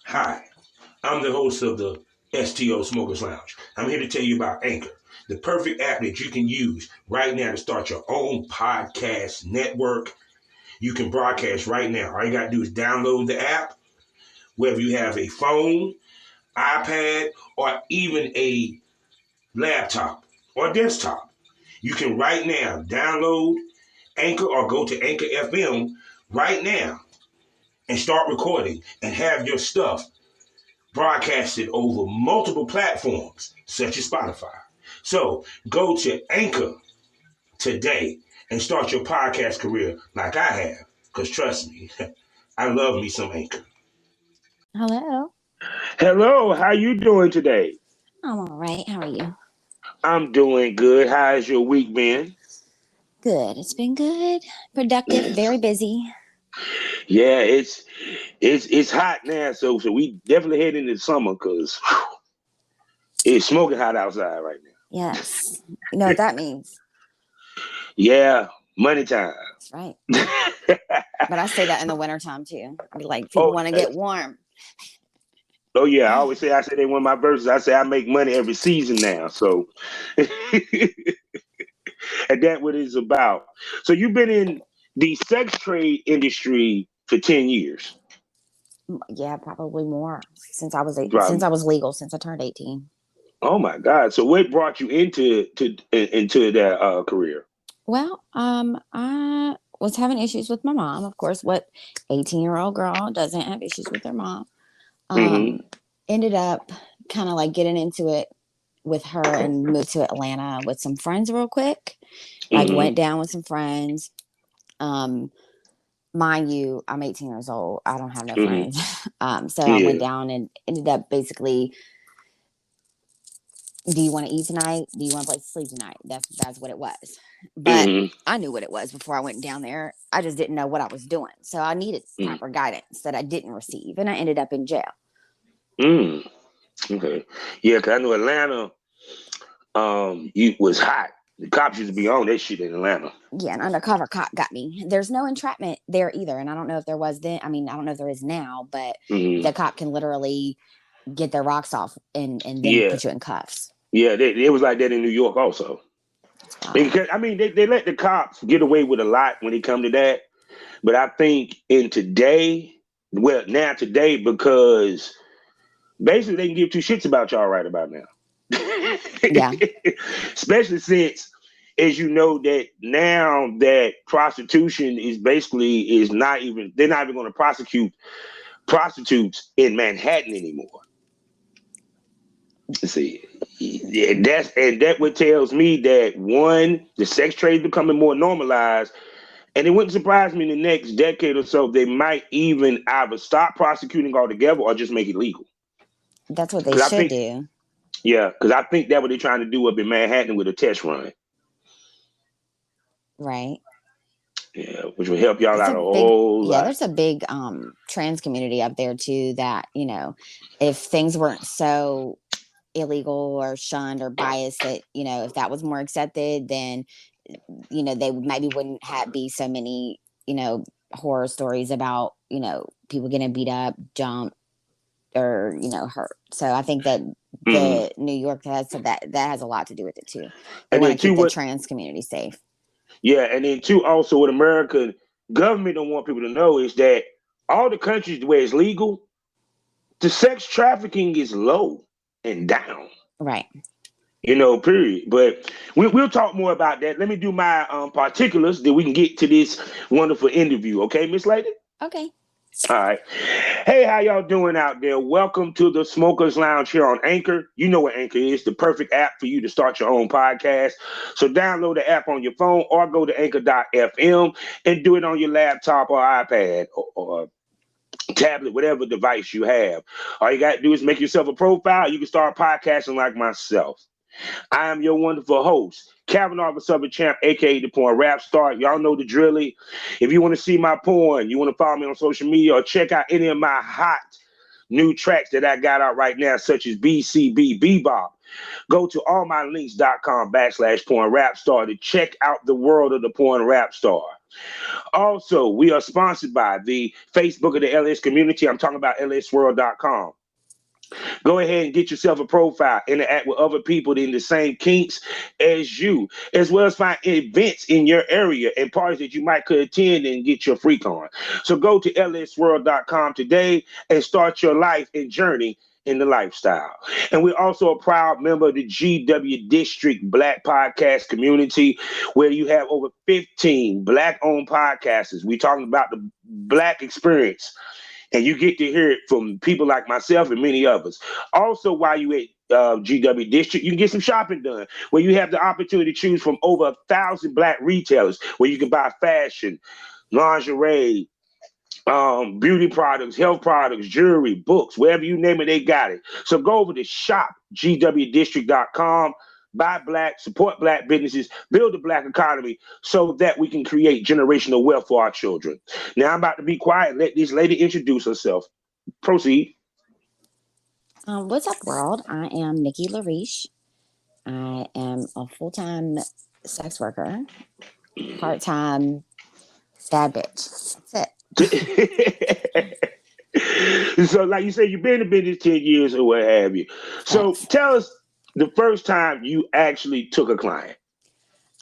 Hi, I'm the host of the STO Smokers Lounge. I'm here to tell you about Anchor, the perfect app that you can use right now to start your own podcast network. You can broadcast right now. All you got to do is download the app, whether you have a phone, iPad, or even a laptop or desktop. You can right now download Anchor or go to Anchor FM right now and start recording and have your stuff broadcasted over multiple platforms such as Spotify. So go to Anchor today and start your podcast career like I have. Because trust me, I love me some Anchor. Hello. Hello, how you doing today? I'm all right. How are you? I'm doing good. How's your week been? Good. It's been good. Productive. Very busy. Yeah, it's hot now, so we definitely head into summer because it's smoking hot outside right now. Yes. You know what that means? Yeah, money time. That's right. But I say that in the wintertime too. I be like, people want to get warm. Oh yeah, I say they one of my verses. I say I make money every season now. So and that's what it's about. So you've been in the sex trade industry for 10 years. Yeah, probably more since I was Right. since I was legal, since I turned 18. Oh my God. So what brought you into that career? Well, I was having issues with my mom. Of course, what 18-year-old girl doesn't have issues with their mom? Mm-hmm. Ended up kind of like getting into it with her and moved to Atlanta with some friends real quick. Like Mm-hmm. went down with some friends. Um, Mind you, I'm 18 years old. I don't have no Mm-hmm. friends. So I went Yeah. down and ended up basically, do you want to eat tonight? Do you want a place to sleep tonight? That's what it was. But Mm-hmm. I knew what it was before I went down there. I just didn't know what I was doing. So I needed proper guidance that I didn't receive. And I ended up in jail. Mm. Okay. Yeah, cause I know Atlanta, it was hot. The cops used to be on that shit in Atlanta. Yeah, an undercover cop got me. There's no entrapment there either. And I don't know if there was then. I mean, I don't know if there is now, but Mm-hmm. the cop can literally get their rocks off and then Yeah. put you in cuffs. Yeah, it was like that in New York also. Wow. Because I mean they let the cops get away with a lot when it come to that. But I think now today, because basically they can give two shits about y'all right about now. Yeah. Especially since, as you know, that now that prostitution is not even, they're not even going to prosecute prostitutes in Manhattan anymore. See, that what tells me that one, the sex trade is becoming more normalized, and it wouldn't surprise me in the next decade or so they might even either stop prosecuting altogether or just make it legal. That's what they Because I should think, do. yeah, because I think that's what they're trying to do up in Manhattan with a test run. Right. Yeah, which will help y'all It's out a a big, whole yeah, lot. there's a big trans community up there too that, if things weren't so illegal or shunned or biased, that, if that was more accepted, then, they maybe wouldn't be so many, horror stories about, people getting beat up, jumped, or, hurt. So I think that Hmm. the New York has, so that has a lot to do with it too. They And want then to keep two, the what? trans community safe. Yeah, and then two, also what American government don't want people to know is that all the countries where it's legal, the sex trafficking is low and down. Right. Period. But we'll talk more about that. Let me do my particulars, then we can get to this wonderful interview. Okay, Miss Lady? Okay. All right. Hey, how y'all doing out there? Welcome to the Smokers Lounge here on Anchor. You know what Anchor is, the perfect app for you to start your own podcast. So download the app on your phone or go to anchor.fm and do it on your laptop or iPad or tablet, whatever device you have. All you got to do is make yourself a profile. You can start podcasting like myself. I am your wonderful host, Kavanaugh the Southern Champ, aka the Porn Rap Star. Y'all know the drilly. If you want to see my porn, you want to follow me on social media or check out any of my hot new tracks that I got out right now, such as BCB Bebop, go to allmylinks.com/porn rap star to check out the world of the Porn Rap Star. Also, we are sponsored by the Facebook of the LS community. I'm talking about lsworld.com. Go ahead and get yourself a profile, interact with other people in the same kinks as you, as well as find events in your area and parties that you might could attend and get your freak on. So go to lsworld.com today and start your life and journey in the lifestyle. And we're also a proud member of the GW District Black Podcast community, where you have over 15 Black-owned podcasters. We're talking about the Black experience, and you get to hear it from people like myself and many others. Also, while you at GW District, you can get some shopping done, where you have the opportunity to choose from over 1,000 Black retailers, where you can buy fashion, lingerie, beauty products, health products, jewelry, books, wherever you name it, they got it. So go over to shopgwdistrict.com. Buy Black, support Black businesses, build a Black economy so that we can create generational wealth for our children. Now I'm about to be quiet and let this lady introduce herself. Proceed. What's up, world? I am Nikki LeRiche. I am a full-time sex worker, part-time bad bitch. That's it. So, like you said, you've been in business 10 years or what have you. So Thanks. tell us the first time you actually took a client.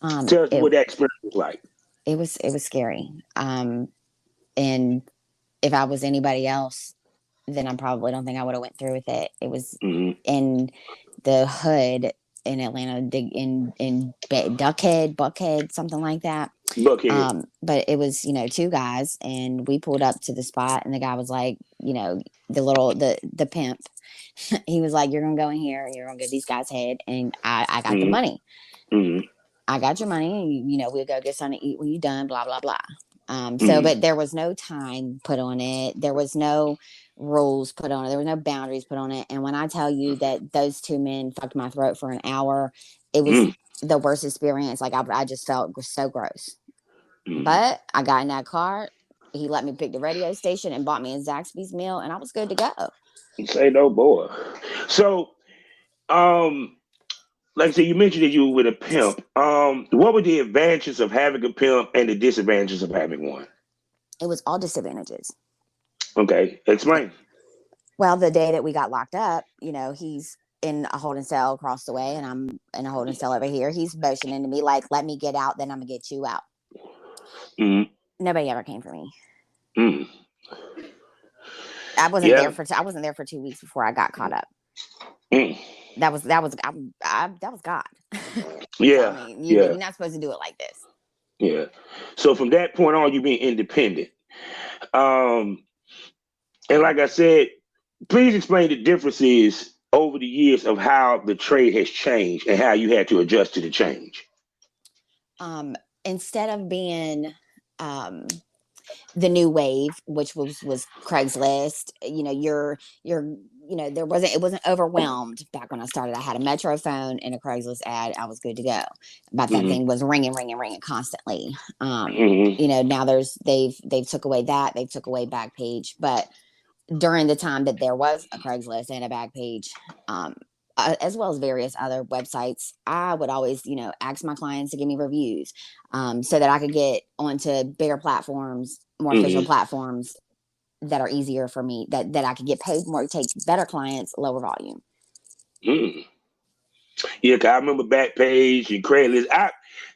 Tell us what that experience was like. It was scary. And if I was anybody else, then I probably don't think I would have went through with it. It was in the hood in Atlanta, in Buckhead, something like that. Buckhead. But it was, two guys, and we pulled up to the spot, and the guy was like, the pimp. He was like, "You're gonna go in here, and you're gonna get these guys' head," and I got the money. I got your money. We'll go get something to eat when you're done. Blah blah blah. But there was no time put on it. There was no rules put on it. There was no boundaries put on it. And when I tell you that those two men fucked my throat for an hour, it was the worst experience. Like I just felt so gross. But I got in that car. He let me pick the radio station and bought me a Zaxby's meal, and I was good to go. Say no more. So, like I said, you mentioned that you were with a pimp. What were the advantages of having a pimp and the disadvantages of having one? It was all disadvantages. Okay, explain. Well, the day that we got locked up, he's in a holding cell across the way, and I'm in a holding cell over here. He's motioning to me like, "Let me get out, then I'm gonna get you out." Nobody ever came for me. I wasn't there for 2 weeks before I got caught up. That was God. Yeah. You're not supposed to do it like this. Yeah. So from that point on, you being independent. And like I said, please explain the differences over the years of how the trade has changed and how you had to adjust to the change. Instead of being the new wave, which was Craigslist, it wasn't overwhelmed back when I started. I had a Metro phone and a Craigslist ad. I was good to go. But that thing was ringing constantly. Now they've took away that. They took away Backpage. But during the time that there was a Craigslist and a Backpage, as well as various other websites, I would always, ask my clients to give me reviews, so that I could get onto bigger platforms, more official platforms that are easier for me, that I could get paid more, take better clients, lower volume. Yeah, 'cause I remember Backpage and Craigslist.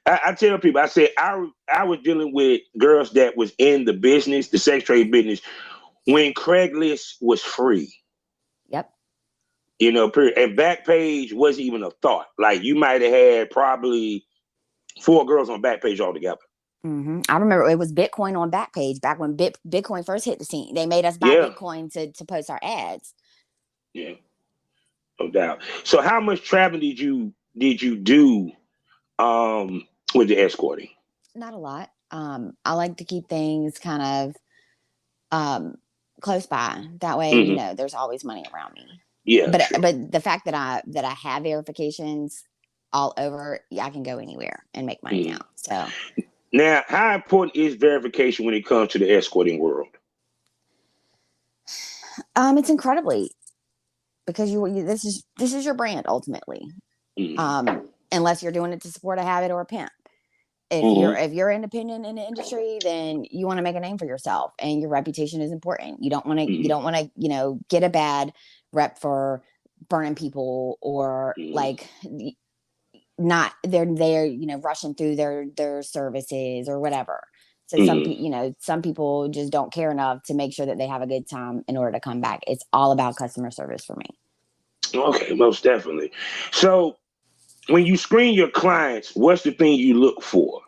I tell people, I said I was dealing with girls that was in the business, the sex trade business, when Craigslist was free. Yep. Period. And Backpage wasn't even a thought. Like you might have had probably 4 girls on Backpage altogether. I remember it was Bitcoin on Backpage back when Bitcoin first hit the scene. They made us buy Bitcoin to post our ads. Yeah, no doubt. So, how much traveling did you do with the escorting? Not a lot. I like to keep things kind of close by. That way, there's always money around me. Yeah, but the fact that I have verifications all over, I can go anywhere and make money now. So now, how important is verification when it comes to the escorting world? It's incredibly, because this is your brand ultimately. Unless you're doing it to support a habit or a pimp. If you're independent in the industry, then you want to make a name for yourself, and your reputation is important. You don't want to get a bad rep for burning people, or like not they're rushing through their services or whatever. So some people just don't care enough to make sure that they have a good time in order to come back. It's all about customer service for me. Okay, most definitely. So when you screen your clients, what's the thing you look for?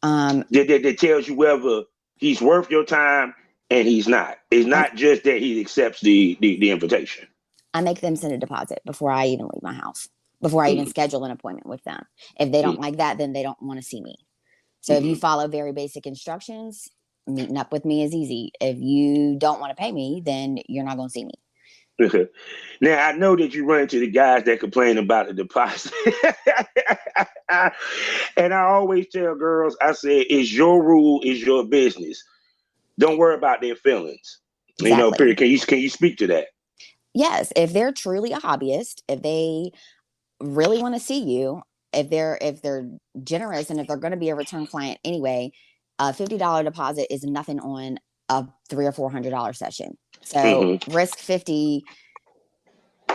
That tells you whether he's worth your time and he's not. It's not just that he accepts the invitation. I make them send a deposit before I even leave my house, before I even schedule an appointment with them. If they don't like that, then they don't want to see me. So if you follow very basic instructions, meeting up with me is easy. If you don't want to pay me, then you're not going to see me. Now, I know that you run into the guys that complain about the deposit. And I always tell girls, I say, it's your rule, it's your business. Don't worry about their feelings. Exactly. Period. Can you speak to that? Yes. If they're truly a hobbyist, if they really want to see you, if they're generous, and if they're going to be a return client anyway, a $50 deposit is nothing on a $300 or $400 session. So risk 50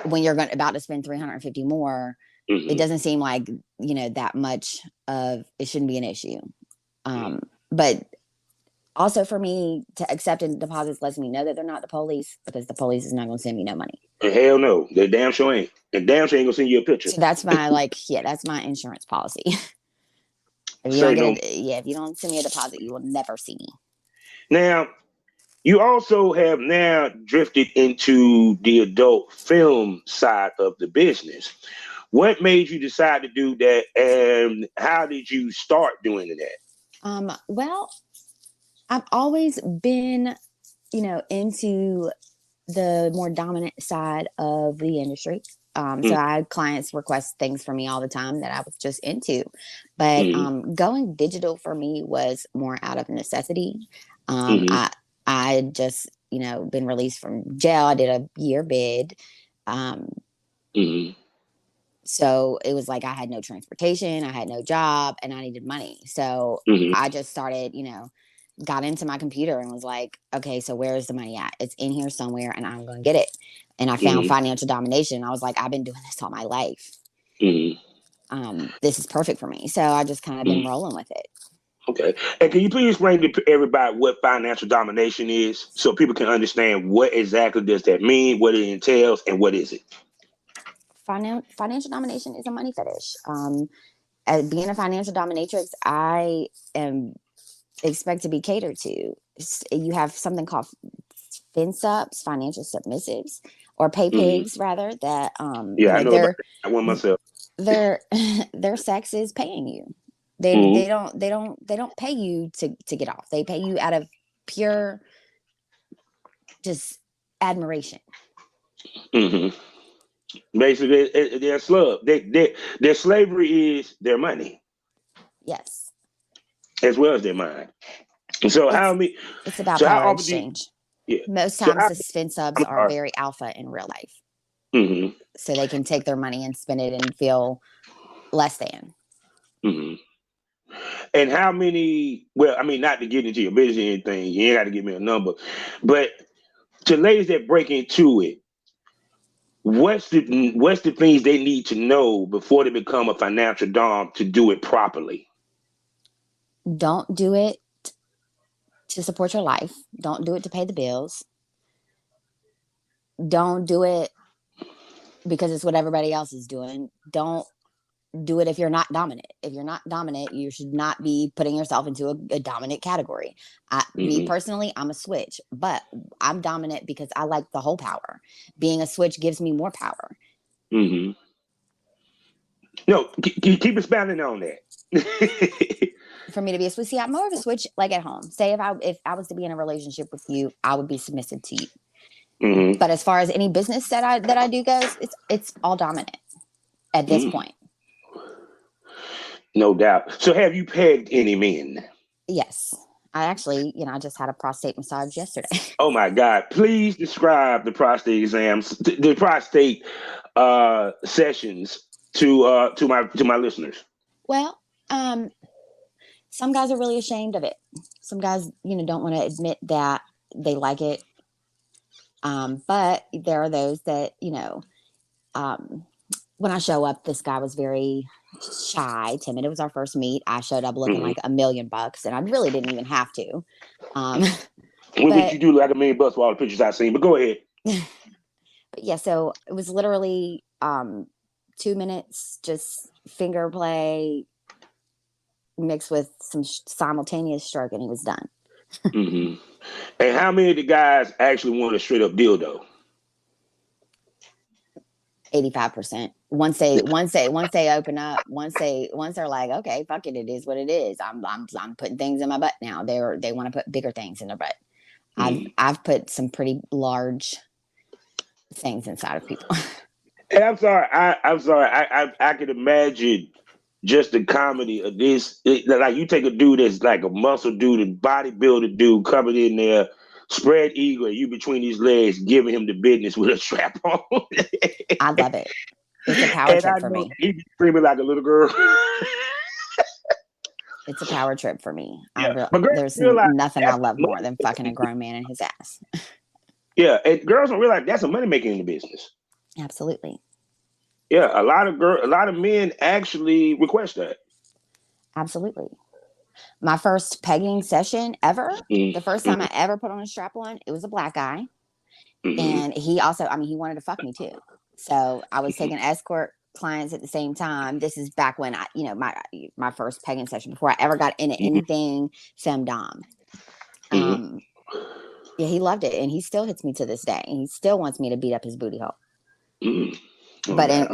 when you're about to spend 350 more. It doesn't seem like that much of it shouldn't be an issue. But also for me to accept deposits lets me know that they're not the police, because the police is not going to send me no money. Hell no, they damn sure ain't. And damn sure ain't gonna send you a picture. So that's my that's my insurance policy. If you don't send me a deposit, you will never see me. Now, you also have now drifted into the adult film side of the business. What made you decide to do that, and how did you start doing that? Well, I've always been, into the more dominant side of the industry. So I had clients request things from me all the time that I was just into. But going digital for me was more out of necessity. I just, been released from jail. I did a year bid. So it was like I had no transportation, I had no job, and I needed money. So I just started, got into my computer and was like, okay, so where's the money at? It's in here somewhere, and I'm going to get it. And I found financial domination. I was like, I've been doing this all my life. This is perfect for me. So I just kind of been rolling with it. Okay. And can you please explain to everybody what financial domination is, so people can understand what exactly does that mean, what it entails, and what is it? Financial domination is a money fetish. As being a financial dominatrix, I am expect to be catered to. You have something called FinSubs, financial submissives, or pay pigs rather. That I know about that. I want myself. Their sex is paying you. They don't pay you to get off. They pay you out of pure just admiration. Basically, they're slave. Their slavery is their money. Yes. As well as their mind. So it's about power exchange. Most times the FinSubs are very alpha in real life. So they can take their money and spend it and feel less than. And how many, well, I mean, not to get into your business or anything, you ain't got to give me a number, but to ladies that break into it, what's the things they need to know before they become a financial dom to do it properly? Don't do it to support your life. Don't do it to pay the bills. Don't do it because it's what everybody else is doing. Don't do it if you're not dominant. If you're not dominant, you should not be putting yourself into a dominant category. Me personally, I'm a switch, but I'm dominant because I like the whole power. Being a switch gives me more power. No, keep expounding on that. For me to be a switch, I'm more of a switch like at home. Say if I was to be in a relationship with you, I would be submissive to you. But as far as any business that I do goes, it's all dominant at this point. No doubt. So have you pegged any men? Yes. I actually, I just had a prostate massage yesterday. Oh my God. Please describe the prostate exams, the prostate sessions to my listeners. Well, some guys are really ashamed of it. Some guys, don't want to admit that they like it. But there are those that, when I show up, this guy was very shy, timid. It was our first meet. I showed up looking like $1,000,000, and I really didn't even have to. What would you do like $1,000,000 for all the pictures I've seen? But go ahead. But yeah, so it was literally 2 minutes, just finger play mixed with some simultaneous stroke, and he was done. And how many of the guys actually want a straight up dildo? 85%. Once they open up, once they're like, okay, fuck it, it is what it is. I'm putting things in my butt now. They want to put bigger things in their butt. I've put some pretty large things inside of people. And I'm sorry. I can imagine just the comedy of this. Like you take a dude that's like a muscle dude, a bodybuilder dude coming in there, spread eagle, you between his legs, giving him the business with a strap on. I love it. It's a power trip for me. He be screaming like a little girl. It's a power trip for me. Yeah. There's nothing I love more than fucking a grown man in his ass. Yeah, and girls don't realize that's a money making in the business. Absolutely. Yeah, a lot of men actually request that. Absolutely. My first pegging session ever, the first time I ever put on a strap on, it was a black guy. And he also, he wanted to fuck me too. So I was taking escort clients at the same time. This is back when my first pegging session before I ever got into anything femdom. Yeah, he loved it, and he still hits me to this day, and he still wants me to beat up his booty hole. But in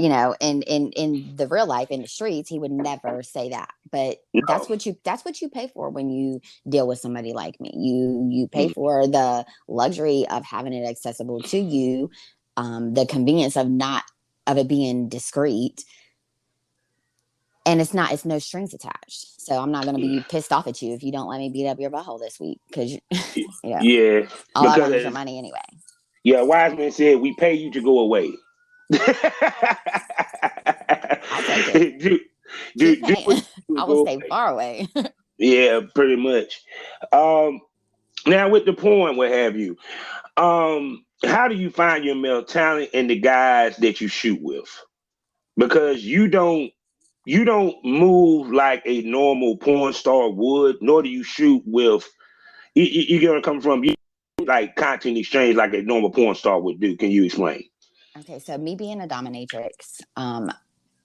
the real life, in the streets, he would never say that. But that's what you pay for when you deal with somebody like me. You pay for the luxury of having it accessible to you, the convenience of it being discreet, and it's no strings attached. So I'm not going to be pissed off at you if you don't let me beat up your butthole this week because all I want is your money anyway. Yeah, wise man said we pay you to go away. I'll take it. I will stay far away. Yeah, pretty much. Now with the porn, what have you? How do you find your male talent in the guys that you shoot with? Because you don't move like a normal porn star would, nor do you shoot with. You get where I'm coming from. You like content exchange like a normal porn star would do. Can you explain? Okay, so me being a dominatrix,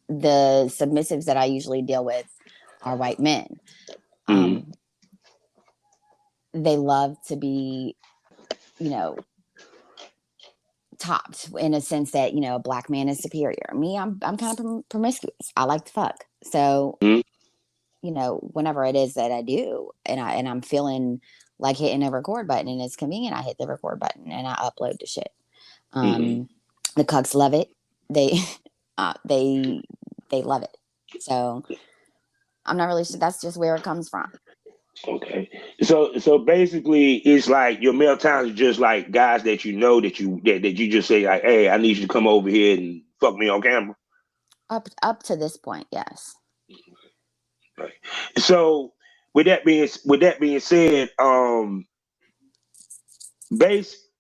the submissives that I usually deal with are white men. They love to be, topped in a sense that, a black man is superior. Me, I'm kind of promiscuous. I like to fuck. So, whenever it is that I do, and I'm feeling like hitting a record button and it's convenient, I hit the record button and I upload the shit. The cucks love it. They love it. So I'm not really sure. That's just where it comes from. Okay. So basically it's like your male talent is just like guys that that you just say like, hey, I need you to come over here and fuck me on camera. Up to this point, yes. Right. So with that being said,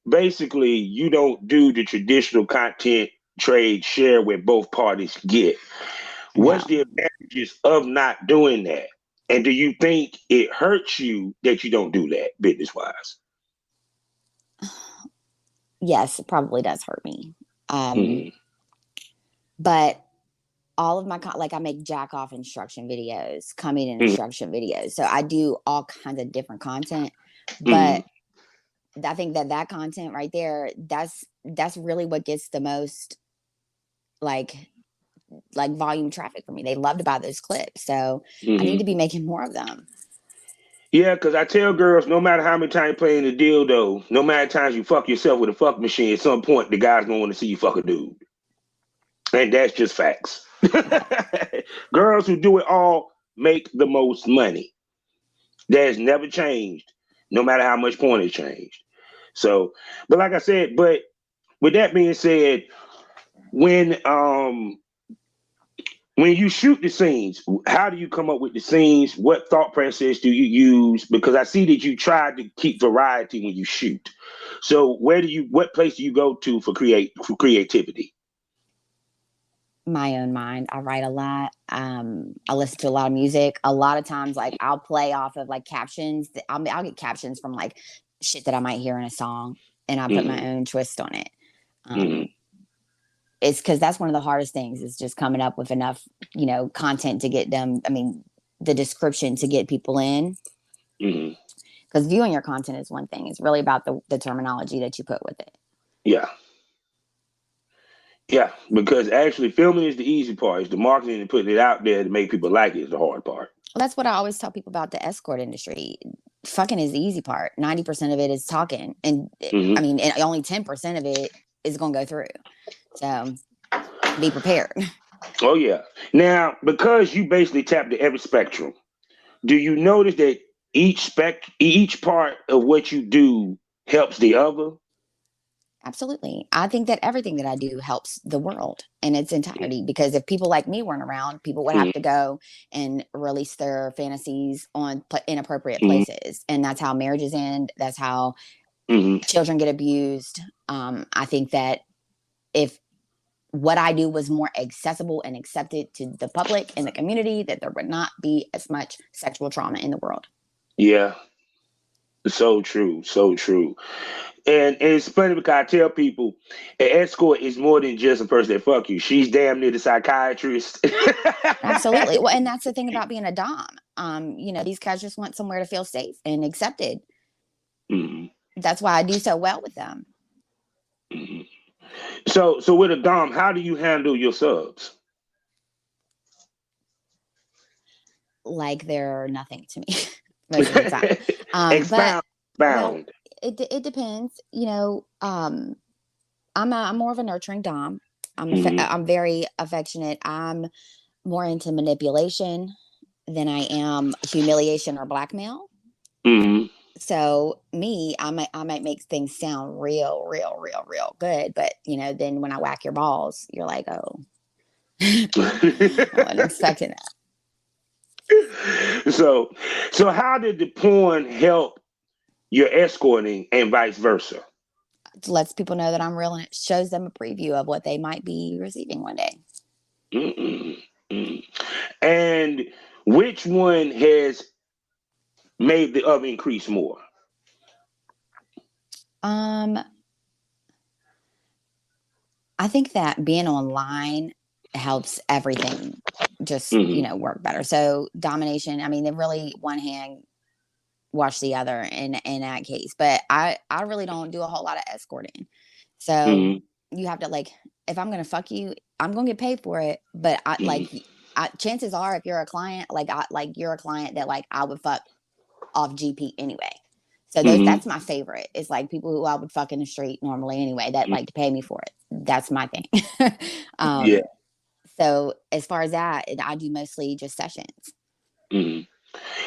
basically you don't do the traditional content trade share where both parties get. No. What's the advantages of not doing that? And do you think it hurts you that you don't do that business wise? Yes, it probably does hurt me. But all of my I make jack off instruction videos, coming in instruction videos. So I do all kinds of different content, but I think that content right there, that's really what gets the most like volume traffic for me. They love to buy those clips. So I need to be making more of them. Yeah, because I tell girls, no matter how many times you play in the dildo, no matter times you fuck yourself with a fuck machine, at some point the guy's gonna want to see you fuck a dude. And that's just facts. Girls who do it all make the most money. That has never changed, no matter how much porn has changed. So, but like I said, but with that being said, when when you shoot the scenes, how do you come up with the scenes? What thought process do you use? Because I see that you try to keep variety when you shoot. So what place do you go to for creativity? My own mind. I write a lot. I listen to a lot of music. A lot of times, like I'll play off of like captions. I'll get captions from like shit that I might hear in a song, and I put my own twist on it. It's because that's one of the hardest things is just coming up with enough, content to get them. I mean, the description to get people in. Because viewing your content is one thing. It's really about the terminology that you put with it. Yeah. Yeah, because actually filming is the easy part. It's the marketing and putting it out there to make people like it is the hard part. Well, that's what I always tell people about the escort industry. Fucking is the easy part. 90% of it is talking. And I mean, and only 10% of it is going to go through. So be prepared. Oh, yeah. Now, because you basically tap to every spectrum, do you notice that each part of what you do helps the other? Absolutely. I think that everything that I do helps the world in its entirety, because if people like me weren't around, people would have to go and release their fantasies on inappropriate places. And that's how marriages end. That's how children get abused. I think that if what I do was more accessible and accepted to the public and the community, that there would not be as much sexual trauma in the world. Yeah. So true. So true. And it's funny because I tell people an escort is more than just a person that fuck you. She's damn near the psychiatrist. Absolutely. Well, and that's the thing about being a dom. These guys just want somewhere to feel safe and accepted. That's why I do so well with them. So with a dom, how do you handle your subs? Like they're nothing to me most of the time. Expound. Well, it depends. I'm more of a nurturing dom. I'm very affectionate. I'm more into manipulation than I am humiliation or blackmail. So I might make things sound real good, but then when I whack your balls, you're like, oh, I wasn't expecting that. So how did the porn help your escorting and vice versa? It lets people know that I'm real, and it shows them a preview of what they might be receiving one day. And which one has made the other increase more? I think that being online helps everything just work better. So domination, I mean, they really one hand wash the other in that case, but I really don't do a whole lot of escorting. So you have to, like, if I'm gonna fuck you, I'm gonna get paid for it, but chances are, if you're a client, you're a client that I would fuck off GP anyway. So that's my favorite. It's like people who I would fuck in the street normally anyway that like to pay me for it. That's my thing. Yeah. So as far as that, I do mostly just sessions.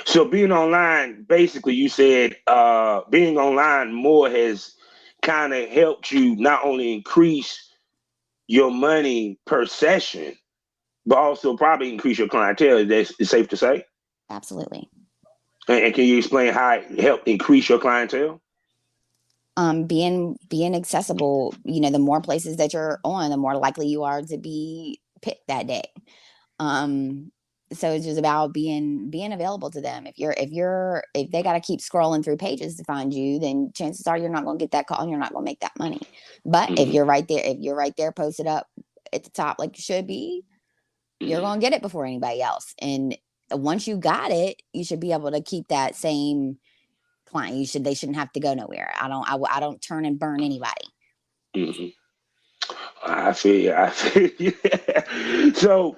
So being online, basically, you said being online more has kind of helped you not only increase your money per session, but also probably increase your clientele. That's safe to say. Absolutely. And can you explain how it helped increase your clientele? Being accessible, the more places that you're on, the more likely you are to be picked that day. So it's just about being available to them. If they got to keep scrolling through pages to find you, then chances are you're not going to get that call and you're not going to make that money. But if you're right there posted up at the top like you should be, you're going to get it before anybody else. And once you got it, you should be able to keep that same client. They shouldn't have to go nowhere. I don't turn and burn anybody. I feel you. So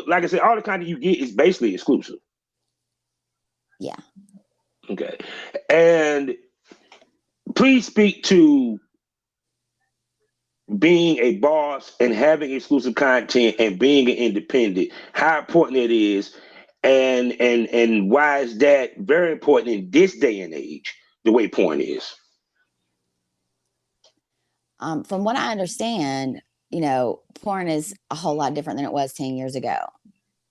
like I said, all the content you get is basically exclusive. Yeah. Okay. And please speak to being a boss and having exclusive content and being an independent, how important it is, and why is that very important in this day and age, the way porn is. From what I understand, porn is a whole lot different than it was 10 years ago,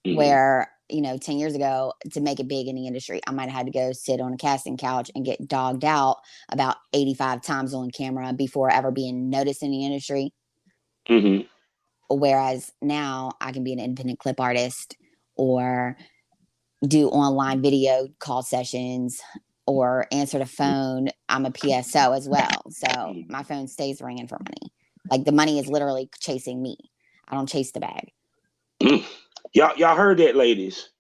Mhm. where, 10 years ago, to make it big in the industry, I might have had to go sit on a casting couch and get dogged out about 85 times on camera before ever being noticed in the industry. Mhm. Whereas now I can be an independent clip artist or do online video call sessions or answer the phone. I'm a PSO as well. So my phone stays ringing for money. Like the money is literally chasing me. I don't chase the bag. Mm. Y'all heard that, ladies?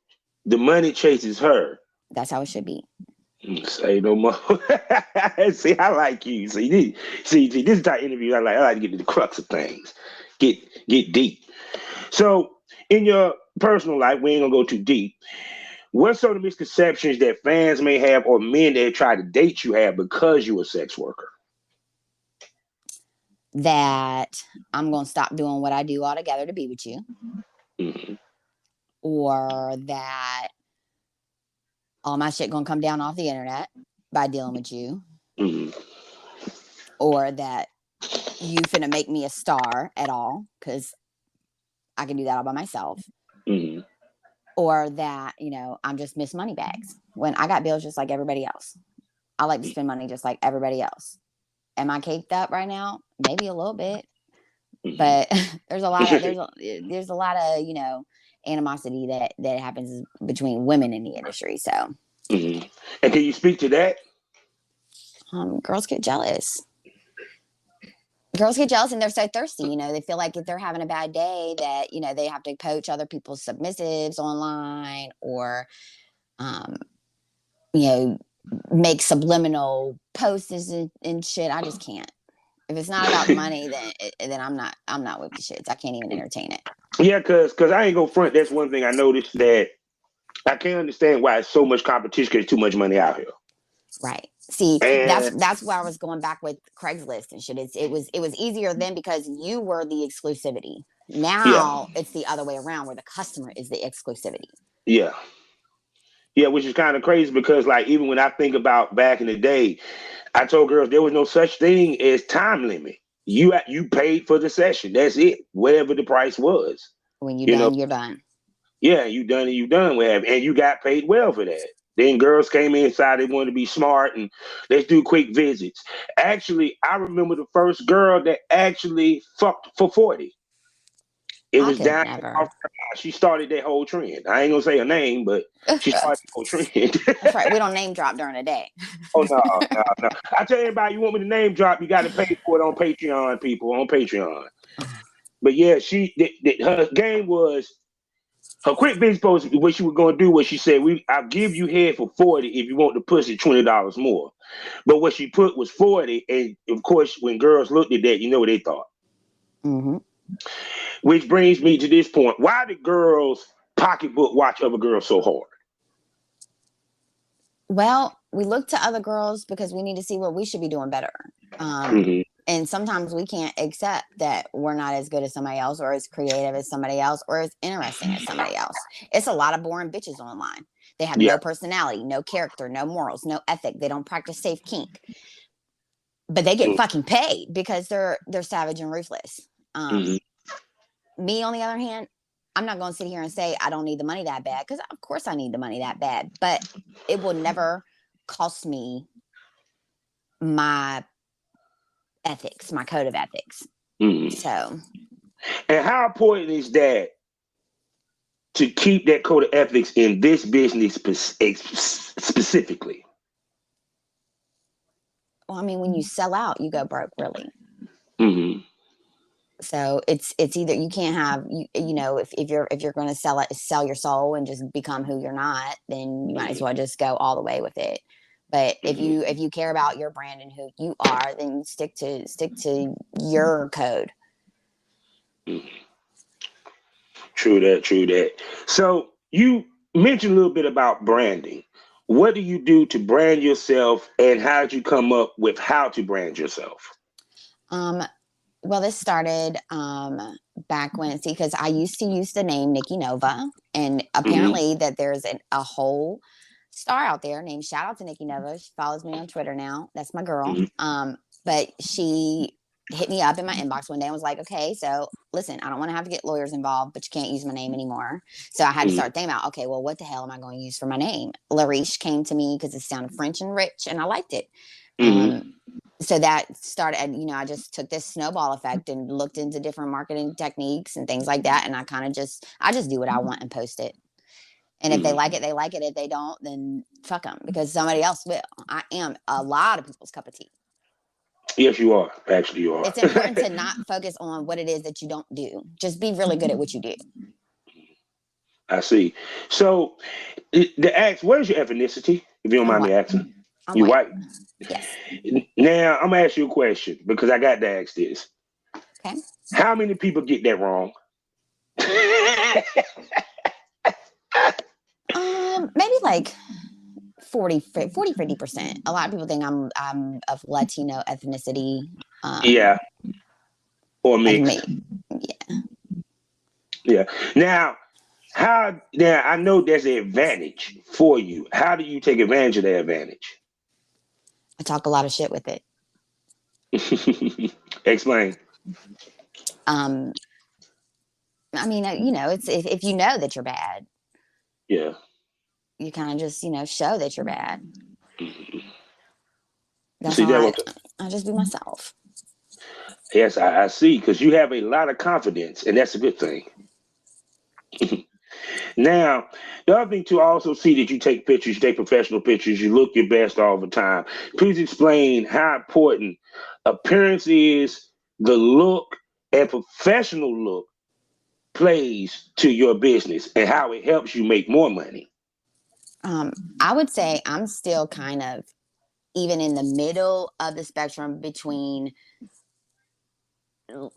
The money chases her. That's how it should be. Say no more. See, I like you. See, this is the type of interview I like. I like to get to the crux of things. Get deep. So, in your personal life, we ain't gonna go too deep. What sort of misconceptions that fans may have or men that try to date you have because you're a sex worker? That I'm going to stop doing what I do altogether to be with you. Mhm. Or that all my shit going to come down off the internet by dealing with you. Mhm. Or that you finna make me a star at all, because I can do that all by myself. Mhm. Or that, I'm just Miss Moneybags when I got bills just like everybody else. I like to spend money just like everybody else. Am I caked up right now? Maybe a little bit, Mhm. but there's a lot of animosity that happens between women in the industry. So, Mhm. And can you speak to that? Girls get jealous. Girls get jealous and they're so thirsty. They feel like if they're having a bad day that, they have to poach other people's submissives online or, make subliminal posts and shit. I just can't. If it's not about the money, then I'm not with the shits. I can't even entertain it. Yeah, cause I ain't gonna front. That's one thing I noticed that I can't understand why it's so much competition because too much money out here. Right. See, And that's where I was going back with Craigslist and shit. It was easier then because you were the exclusivity. Now it's the other way around where the customer is the exclusivity. yeah, which is kind of crazy because like even when I think about back in the day, I told girls there was no such thing as time limit. You paid for the session. That's it. Whatever the price was. When you're You know, done, you're done. yeah, you done and you done with, and you got paid well for that. Then girls came inside, they wanted to be smart and let's do quick visits. Actually, I remember the first girl that actually fucked for 40. It I was could down. never. She started that whole trend. I ain't gonna say her name, but she started the whole trend. That's right. We don't name drop during the day. Oh no. I tell everybody, you want me to name drop, you got to pay for it on Patreon, people on Patreon. But yeah, her game was her quick biz post. What she was gonna do was she said, I'll give you head for 40 if you want the pussy $20 more. But what she put was 40, and of course, when girls looked at that, you know what they thought. Mm-hmm. Which brings me to this point: why do girls pocketbook watch other girls so hard? Well, we look to other girls because we need to see what we should be doing better. Mhm. And sometimes we can't accept that we're not as good as somebody else or as creative as somebody else or as interesting as somebody else. It's a lot of boring bitches online. They have Yeah. no personality, no character, no morals, no ethic. They don't practice safe kink. But they get fucking paid because they're savage and ruthless. Mhm. Me, on the other hand, I'm not going to sit here and say I don't need the money that bad, because of course I need the money that bad, but it will never cost me my ethics, my code of ethics. Mhm. So, And how important is that to keep that code of ethics in this business specifically? well, I mean, when you sell out, you go broke, really. Mm-hmm. So it's either you can't have if you're going to sell your soul and just become who you're not, then you might as well just go all the way with it. But if you care about your brand and who you are, then you stick to your code. True that. So you mentioned a little bit about branding. What do you do to brand yourself, and how did you come up with how to brand yourself? Well, this started back when, because I used to use the name Nikki Nova, and apparently that there's a whole star out there named, shout out to Nikki Nova. She follows me on Twitter now. That's my girl. Mm-hmm. But she hit me up in my inbox one day and was like, okay, so listen, I don't want to have to get lawyers involved, but you can't use my name anymore. So I had to start thinking about, okay, well, what the hell am I going to use for my name? LaRiche came to me because it sounded French and rich, and I liked it. So that started, I just took this snowball effect and looked into different marketing techniques and things like that. And I just do what I want and post it. And if they like it, they like it. If they don't, then fuck them, because somebody else will. I am a lot of people's cup of tea. Yes, you are. Actually, you are. It's important to not focus on what it is that you don't do. Just be really good at what you do. I see. So, where's your ethnicity? If you don't mind me asking. You white? Yes. Now, I'm going to ask you a question because I got to ask this. Okay. How many people get that wrong? Maybe like 40-50%. A lot of people think I'm of Latino ethnicity. Yeah. Or mixed. Yeah. Yeah. Now, I know there's an advantage for you. How do you take advantage of that advantage? I talk a lot of shit with it. Explain. I mean, it's if you know that you're bad. Yeah. You kind of just, show that you're bad. That's see, all I just be myself. Yes, I see, because you have a lot of confidence, and that's a good thing. Now, the other thing to also see that you take pictures, you take professional pictures, you look your best all the time. Please explain how important appearance is, the look and professional look plays to your business, and how it helps you make more money. I would say I'm still kind of even in the middle of the spectrum between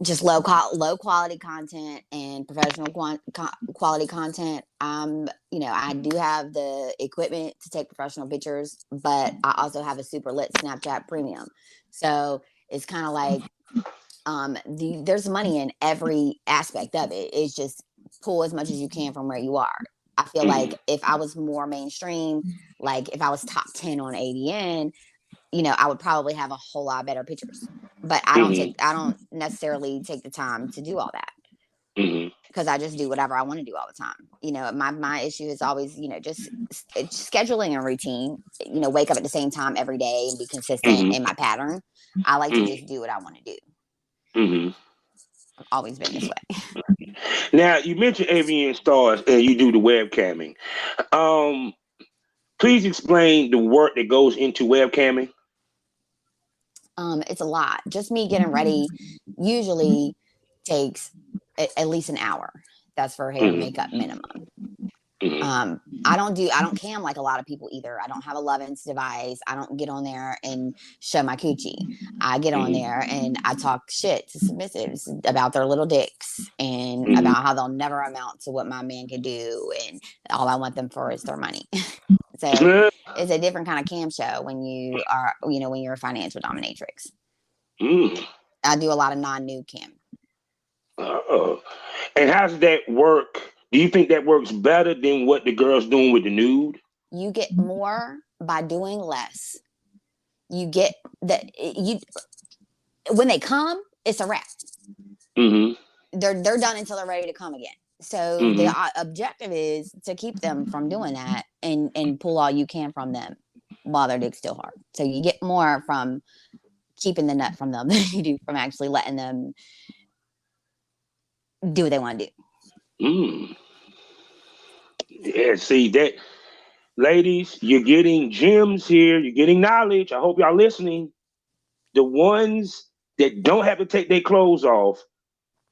just low quality content and professional quality content. I do have the equipment to take professional pictures, but I also have a super lit Snapchat premium. So it's kind of like there's money in every aspect of it. It's just pull as much as you can from where you are. I feel like if I was more mainstream, like if I was top 10 on ADN, I would probably have a whole lot better pictures. But I don't necessarily take the time to do all that, because I just do whatever I want to do all the time. My issue is always, just scheduling a routine. Wake up at the same time every day and be consistent in my pattern. I like to just do what I want to do. I've always been this way. Now, you mentioned AVN Stars and you do the webcamming. Please explain the work that goes into webcamming. It's a lot. Just me getting ready usually takes at least an hour. That's for hair and makeup minimum. I don't cam like a lot of people either. I don't have a 11's device. I don't get on there and show my coochie. I get on there and I talk shit to submissives about their little dicks and about how they'll never amount to what my man can do, and all I want them for is their money. So it's a different kind of cam show when you are, when you're a financial dominatrix. I do a lot of non-nude cam. And how does that work? Do you think that works better than what the girl's doing with the nude? You get more by doing less. You get that when they come, it's a wrap. They're done until they're ready to come again. So the objective is to keep them from doing that and pull all you can from them while their dick's still hard. So you get more from keeping the nut from them than you do from actually letting them do what they want to do. Yeah, see that, ladies, you're getting gems here. You're getting knowledge. I hope y'all listening. The ones that don't have to take their clothes off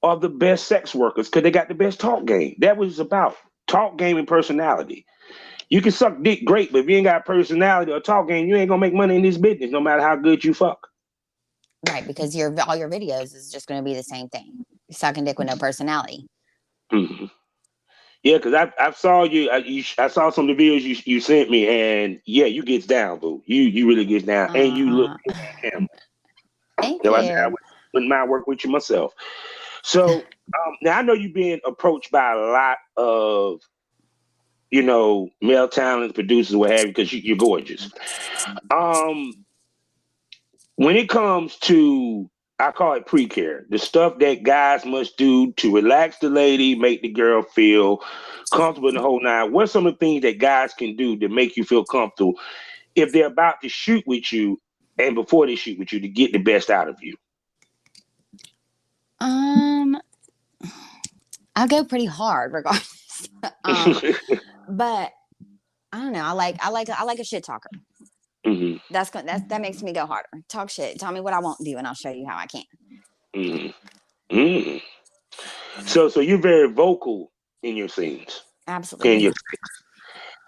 are the best sex workers because they got the best talk game. That was about talk game and personality. You can suck dick great, but if you ain't got personality or talk game, you ain't gonna make money in this business, no matter how good you fuck. Right, because all your videos is just gonna be the same thing. You're sucking dick with no personality. Yeah, because I saw you. I saw some of the videos you sent me, and yeah, you gets down, boo. You really gets down, and you look good on camera. Thank you. I said I wouldn't mind working with you myself. So now I know you've been approached by a lot of male talents, producers, what have you, because you're gorgeous. When it comes to I call it pre-care. The stuff that guys must do to relax the lady, make the girl feel comfortable in the whole nine. What's some of the things that guys can do to make you feel comfortable if they're about to shoot with you and before they shoot with you to get the best out of you? I'll go pretty hard regardless. But I don't know. I like a shit talker. Mm-hmm. That makes me go harder. Talk shit. Tell me what I won't do, and I'll show you how I can. Mm-hmm. Mm-hmm. So you're very vocal in your scenes. Absolutely.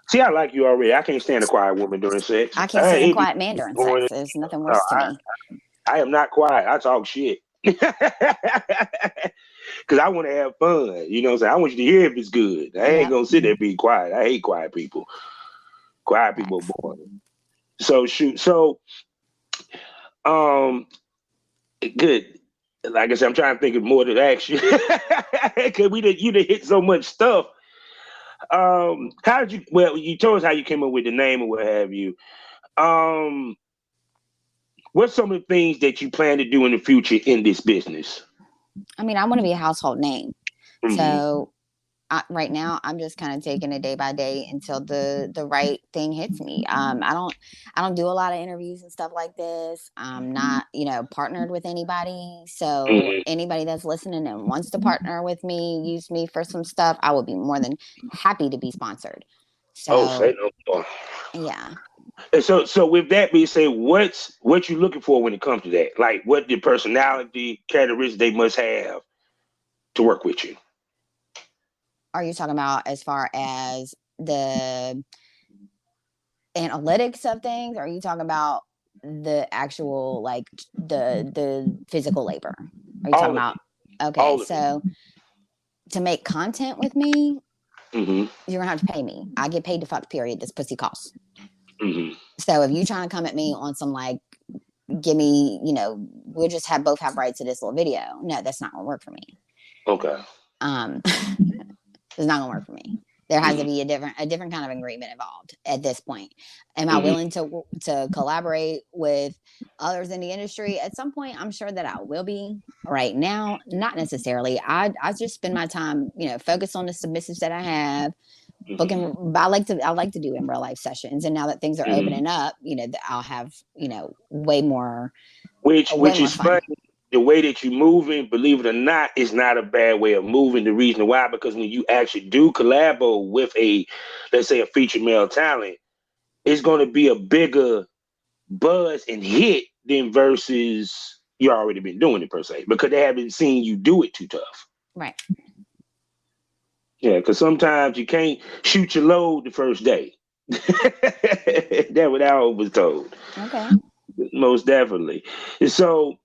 See, I like you already. I can't stand a quiet woman during sex. I can't stand a quiet man during sex. There's nothing worse to me. I am not quiet. I talk shit. Because I want to have fun. You know what I'm saying? I want you to hear if it's good. I ain't going to sit there and be quiet. I hate quiet people. Quiet people are boring. So, shoot. So, good. Like I said, I'm trying to think of more to ask you. Because you done hit so much stuff. How did you? Well, you told us how you came up with the name or what have you. What's some of the things that you plan to do in the future in this business? I mean, I want to be a household name. Mm-hmm. So right now, I'm just kind of taking it day by day until the right thing hits me. I don't do a lot of interviews and stuff like this. I'm not, partnered with anybody. So anybody that's listening and wants to partner with me, use me for some stuff, I would be more than happy to be sponsored. So, say no more. Yeah. So with that being said, what you looking for when it comes to that? Like, what the personality characteristics they must have to work with you? Are you talking about as far as the analytics of things? Or are you talking about the actual, like, the physical labor? Are you talking about? Okay, so to make content with me, you're gonna have to pay me. I get paid to fuck, period. This pussy costs. So if you trying to come at me on some like, give me, we'll just both have rights to this little video. No, that's not gonna work for me. Okay. It's not gonna work for me. There has to be a different kind of agreement involved at this point. Am I willing to collaborate with others in the industry? At some point, I'm sure that I will be. Right now, not necessarily. I just spend my time, focus on the submissives that I have. Booking, I like to do in real life sessions, and now that things are opening up, I'll have way more. Which is funny. The way that you're moving, believe it or not, is not a bad way of moving. The reason why, because when you actually do collabo with let's say a featured male talent, it's going to be a bigger buzz and hit than versus you already been doing it per se, because they haven't seen you do it too tough. Right. Yeah, because sometimes you can't shoot your load the first day. That's what I was told. Okay. Most definitely. So,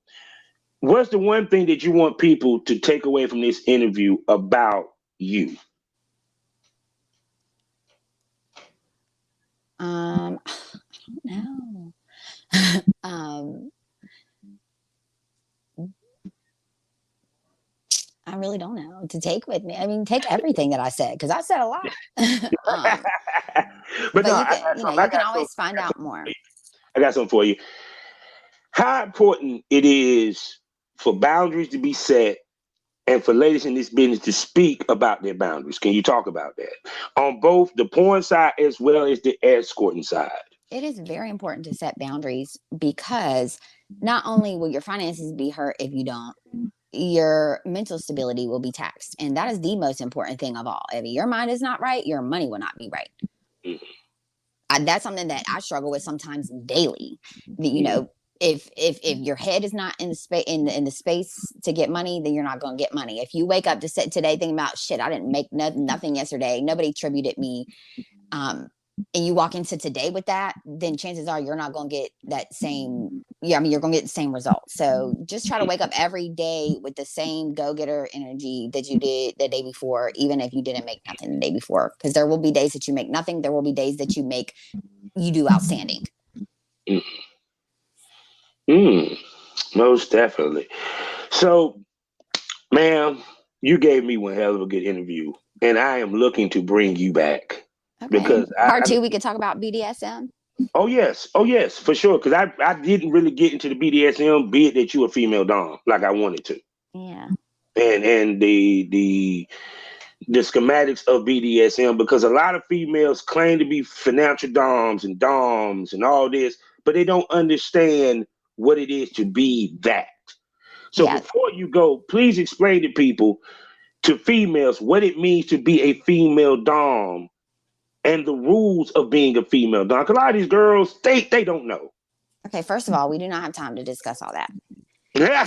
what's the one thing that you want people to take away from this interview about you? I don't know. I really don't know to take with me. I mean, take everything that I said, because I said a lot. But no, you can always find out more. I got something for you. How important it is for boundaries to be set and for ladies in this business to speak about their boundaries. Can you talk about that? On both the porn side as well as the escorting side. It is very important to set boundaries, because not only will your finances be hurt if you don't, your mental stability will be taxed. And that is the most important thing of all. If your mind is not right, your money will not be right. That's something that I struggle with sometimes daily. If your head is not in the space in the space to get money, then you're not going to get money. If you wake up today thinking about shit, I didn't make nothing yesterday, nobody tributed me, and you walk into today with that, then chances are you're not going to get that same. You're going to get the same result. So just try to wake up every day with the same go-getter energy that you did the day before, even if you didn't make nothing the day before, because there will be days that you make nothing. There will be days that you do outstanding. Most definitely. So, ma'am, you gave me one hell of a good interview, and I am looking to bring you back. Okay. Because Part 2, we could talk about BDSM. Oh yes, for sure. Because I didn't really get into the BDSM, be it that you a female dom, like I wanted to, Yeah. and the schematics of BDSM, because a lot of females claim to be financial doms and all this, but they don't understand what it is to be that. So Yeah. before you go, please explain to people, to females, what it means to be a female dom and the rules of being a female dom. 'Cause a lot of these girls, they don't know. Okay. First of all, we do not have time to discuss all that. Yeah.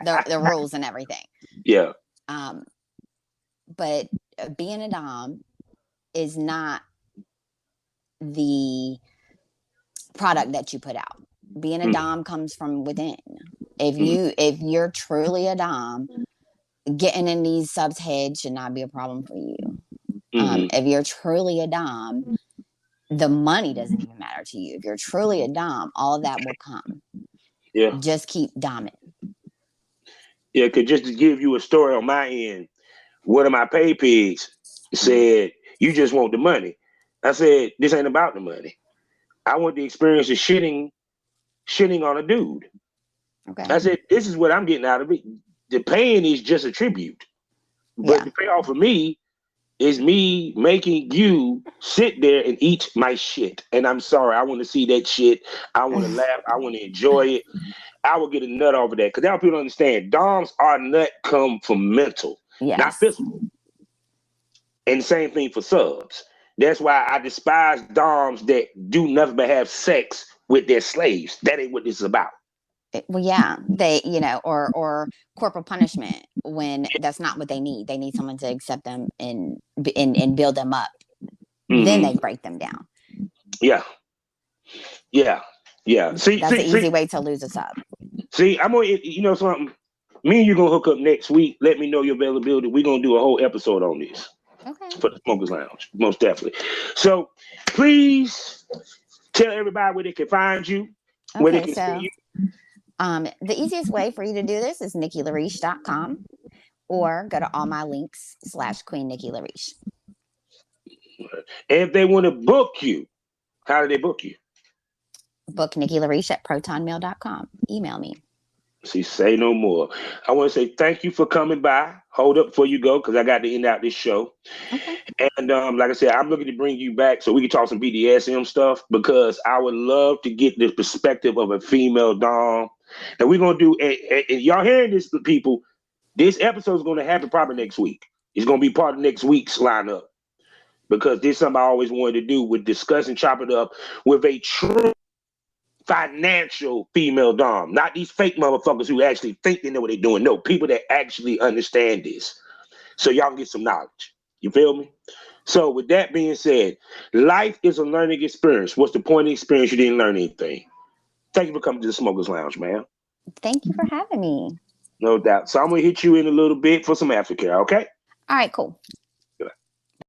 The rules and everything. Yeah. But being a dom is not the product that you put out. Being a dom comes from within. If you're truly a dom, getting in these subs' heads should not be a problem for you. If you're truly a dom, the money doesn't even matter to you. If you're truly a dom, all of that will come. Yeah. Just keep doming. Yeah, because just to give you a story on my end, one of my pay pigs said, "You just want the money." I said, "This ain't about the money. I want the experience of shitting on a dude." Okay. I said, "This is what I'm getting out of it. The paying is just a tribute, but the payoff for me is me making you sit there and eat my shit. And I'm sorry, I want to see that shit. I want to laugh. I want to enjoy it. I will get a nut over that, because now people understand doms are nut come from mental, not physical. And the same thing for subs. That's why I despise doms that do nothing but have sex with their slaves. That ain't what this is about. Well, yeah, they, or corporal punishment when that's not what they need. They need someone to accept them and build them up. Then they break them down. Yeah. See, that's an easy way to lose a sub. See, I'm gonna, something. Me and you gonna hook up next week. Let me know your availability. We're gonna do a whole episode on this. Okay. For the Smokers Lounge, most definitely. So please tell everybody where they can find you, where they can see you. The easiest way for you to do this is NikkiLeRiche.com, or go to all my links /Queen Nikki LeRiche. And if they want to book you, how do they book you? Book Nikki LeRiche at protonmail.com. Email me. See, say no more. I want to say thank you for coming by. Hold up before you go, because I got to end out this show. Okay. And like I said, I'm looking to bring you back so we can talk some BDSM stuff, because I would love to get the perspective of a female dom. And we're going to do, and y'all hearing this, people, this episode is going to happen probably next week. It's going to be part of next week's lineup, because this is something I always wanted to do, with discuss and chop it up with a true financial female dom, not these fake motherfuckers who actually think they know what they're doing. No, people that actually understand this, so y'all can get some knowledge. You feel me? So with that being said, life is a learning experience. What's the point of the experience? You didn't learn anything. Thank you for coming to the Smokers Lounge, man. Thank you for having me. No doubt. So I'm gonna hit you in a little bit for some aftercare, okay? All right, cool.